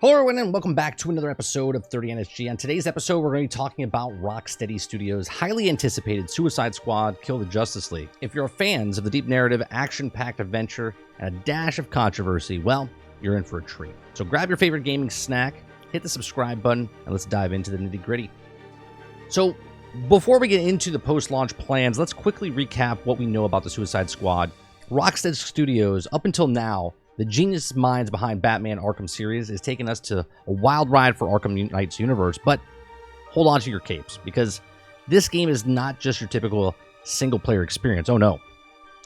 Hello everyone and welcome back to another episode of 30NSG. On today's episode, we're going to be talking about Rocksteady Studios' highly anticipated Suicide Squad Kill the Justice League. If you're fans of the deep narrative, action-packed adventure, and a dash of controversy, well, you're in for a treat. So grab your favorite gaming snack, hit the subscribe button, and let's dive into the nitty-gritty. So before we get into the post-launch plans, let's quickly recap what we know about the Suicide Squad. Rocksteady Studios, up until now, the genius minds behind Batman Arkham series is taking us to a wild ride for Arkham Knight's universe, but hold on to your capes, because this game is not just your typical single-player experience. Oh no.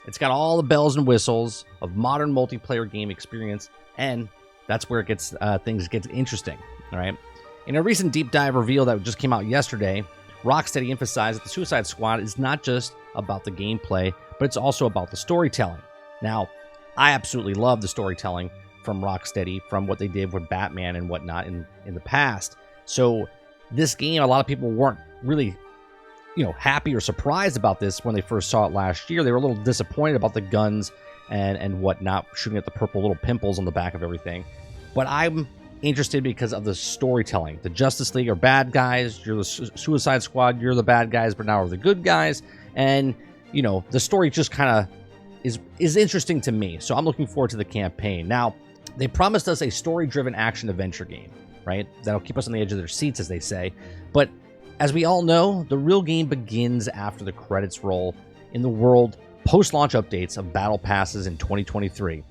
It's got all the bells and whistles of modern multiplayer game experience, and that's where it gets things get interesting, all right? In a recent deep dive reveal that just came out yesterday, Rocksteady emphasized that the Suicide Squad is not just about the gameplay, but it's also about the storytelling. Now, I absolutely love the storytelling from Rocksteady, from what they did with Batman and whatnot in the past. So this game, a lot of people weren't really, happy or surprised about this when they first saw it last year. They were a little disappointed about the guns and whatnot, shooting at the purple little pimples on the back of everything. But I'm interested because of the storytelling. The Justice League are bad guys. You're the Suicide Squad. You're the bad guys, but now we're the good guys. And, the story just kind of is interesting to me, so I'm looking forward to the campaign. Now, they promised us a story-driven action-adventure game, right? That'll keep us on the edge of their seats, as they say. But as we all know, the real game begins after the credits roll in the world post-launch updates of Battle Passes in 2023.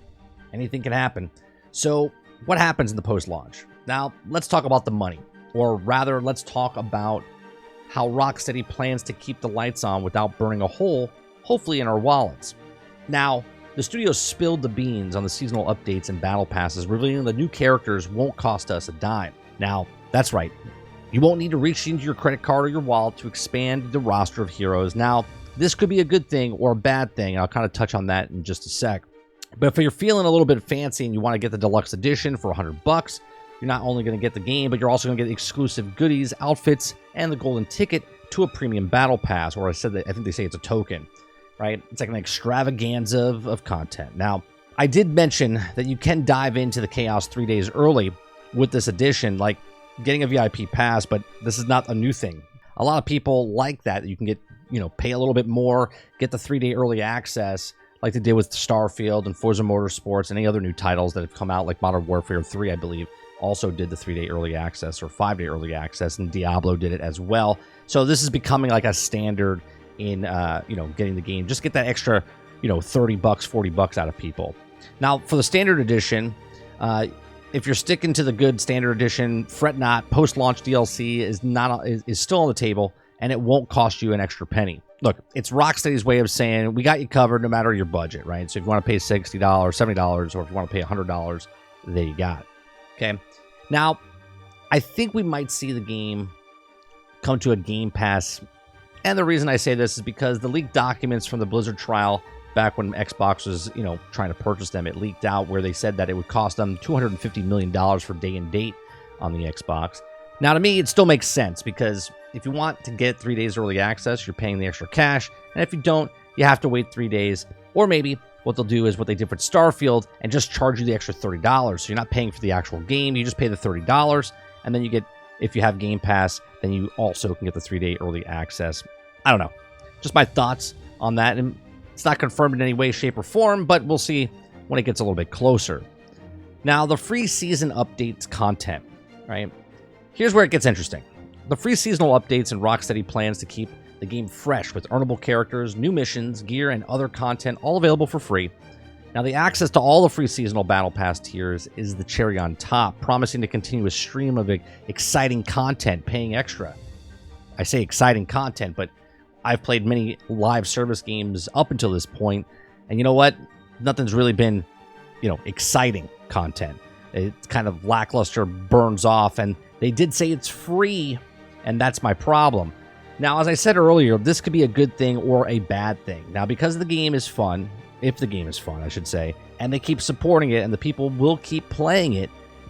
Anything can happen. So what happens in the post-launch? Now, let's talk about the money. Or rather, let's talk about how Rocksteady plans to keep the lights on without burning a hole, hopefully in our wallets. Now, the studio spilled the beans on the seasonal updates and battle passes, revealing the new characters won't cost us a dime. Now, that's right. You won't need to reach into your credit card or your wallet to expand the roster of heroes. Now, this could be a good thing or a bad thing. I'll kind of touch on that in just a sec. But if you're feeling a little bit fancy and you want to get the deluxe edition for $100, you're not only going to get the game, but you're also going to get exclusive goodies, outfits, and the golden ticket to a premium battle pass, or I think they say it's a token. Right? It's like an extravaganza of content. Now, I did mention that you can dive into the chaos 3 days early with this edition, like getting a VIP pass, but this is not a new thing. A lot of people like that. You can get, pay a little bit more, get the 3-day early access, like they did with Starfield and Forza Motorsports and any other new titles that have come out, like Modern Warfare 3, I believe, also did the 3-day early access or 5-day early access, and Diablo did it as well. So this is becoming like a standard in getting the game. Just get that extra $30 $40 out of people. Now for the standard edition, if you're sticking to the good standard edition, fret not. Post-launch DLC is still on the table, and it won't cost you an extra penny. Look, it's Rocksteady's way of saying we got you covered no matter your budget, right? So if you want to pay $60 $70, or if you want to pay $100, there you got it. Okay, now I think we might see the game come to a Game Pass. And the reason I say this is because the leaked documents from the Blizzard trial back when Xbox was, trying to purchase them, it leaked out where they said that it would cost them $250 million for day and date on the Xbox. Now, to me, it still makes sense because if you want to get 3 days early access, you're paying the extra cash. And if you don't, you have to wait 3 days. Or maybe what they'll do is what they did with Starfield and just charge you the extra $30. So you're not paying for the actual game. You just pay the $30. And then you get, if you have Game Pass, then you also can get the 3-day early access. I don't know. Just my thoughts on that. And it's not confirmed in any way, shape, or form, but we'll see when it gets a little bit closer. Now, the free season updates content, right? Here's where it gets interesting. The free seasonal updates and Rocksteady plans to keep the game fresh with earnable characters, new missions, gear, and other content all available for free. Now, the access to all the free seasonal Battle Pass tiers is the cherry on top, promising to continue a stream of exciting content, paying extra. I say exciting content, but I've played many live service games up until this point, and you know what? Nothing's really been, exciting content. It's kind of lackluster, burns off, and they did say it's free, and that's my problem. Now, as I said earlier, this could be a good thing or a bad thing. Now, because the game is fun, if the game is fun, I should say, and they keep supporting it, and the people will keep playing it,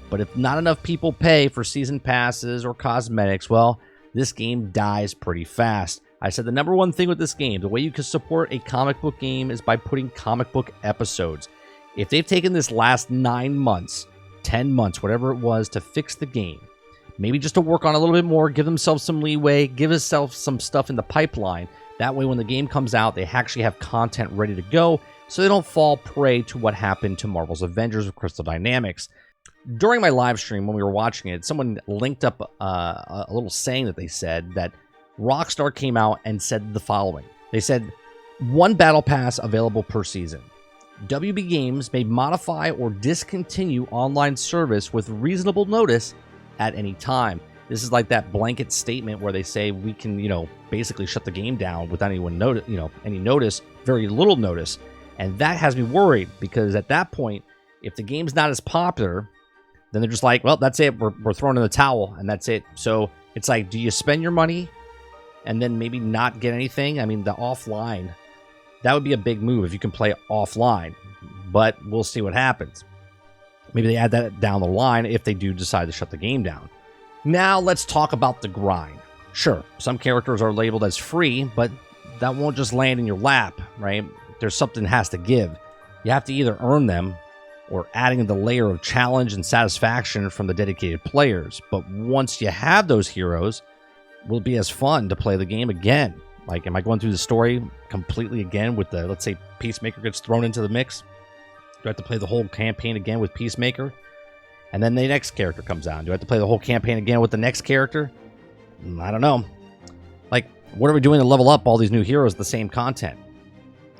but if not enough people pay for season passes or cosmetics, well, this game dies pretty fast. I said the number one thing with this game, the way you can support a comic book game is by putting comic book episodes. If they've taken this last 9 months 10 months, whatever it was, to fix the game. Maybe just to work on a little bit more, give themselves some leeway, give themselves some stuff in the pipeline. That way, when the game comes out, they actually have content ready to go, so they don't fall prey to what happened to Marvel's Avengers with Crystal Dynamics. During my live stream, when we were watching it, someone linked up a little saying that they said that Rockstar came out and said the following. They said, 1 battle pass available per season. WB Games may modify or discontinue online service with reasonable notice at any time. This is like that blanket statement where they say we can, basically shut the game down without anyone any notice, very little notice. And that has me worried because at that point, if the game's not as popular, then they're just like, well, that's it. We're throwing in the towel and that's it. So it's like, do you spend your money and then maybe not get anything? I mean, the offline, that would be a big move if you can play offline, but we'll see what happens. Maybe they add that down the line if they do decide to shut the game down. Now let's talk about the grind. Sure, some characters are labeled as free, but that won't just land in your lap, right? There's something that has to give. You have to either earn them or adding the layer of challenge and satisfaction from the dedicated players. But once you have those heroes, will it be as fun to play the game again? Like, am I going through the story completely again with the, let's say, Peacemaker gets thrown into the mix? Do I have to play the whole campaign again with Peacemaker? And then the next character comes out. Do I have to play the whole campaign again with the next character? I don't know. Like, what are we doing to level up all these new heroes with the same content?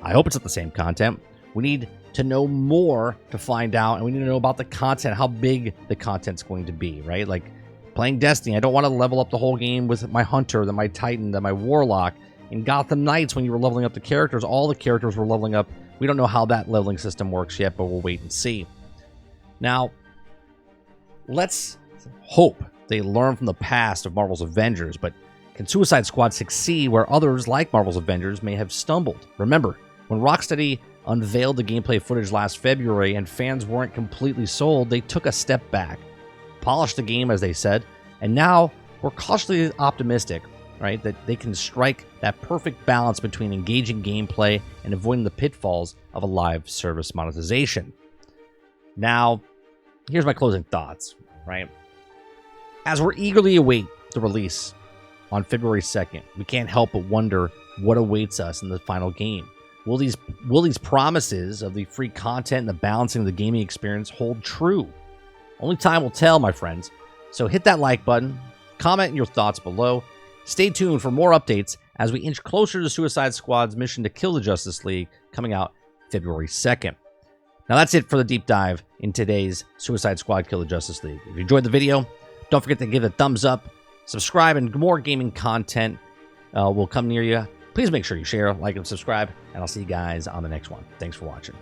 I hope it's not the same content. We need to know more to find out, and we need to know about the content, how big the content's going to be, right? Like, playing Destiny, I don't want to level up the whole game with my Hunter, then my Titan, then my Warlock. In Gotham Knights, when you were leveling up the characters, all the characters were leveling up. We don't know how that leveling system works yet, but we'll wait and see. Now, let's hope they learn from the past of Marvel's Avengers, but can Suicide Squad succeed where others like Marvel's Avengers may have stumbled? Remember, when Rocksteady unveiled the gameplay footage last February and fans weren't completely sold, they took a step back, polished the game, as they said, and now we're cautiously optimistic, right, that they can strike that perfect balance between engaging gameplay and avoiding the pitfalls of a live service monetization. Now, here's my closing thoughts, right? As we're eagerly await the release on February 2nd, we can't help but wonder what awaits us in the final game. Will these promises of the free content and the balancing of the gaming experience hold true? Only time will tell, my friends. So hit that like button, comment your thoughts below. Stay tuned for more updates as we inch closer to Suicide Squad's mission to kill the Justice League, coming out February 2nd. Now that's it for the deep dive in today's Suicide Squad Kill the Justice League. If you enjoyed the video, don't forget to give it a thumbs up, subscribe, and more gaming content will come near you. Please make sure you share, like, and subscribe, and I'll see you guys on the next one. Thanks for watching.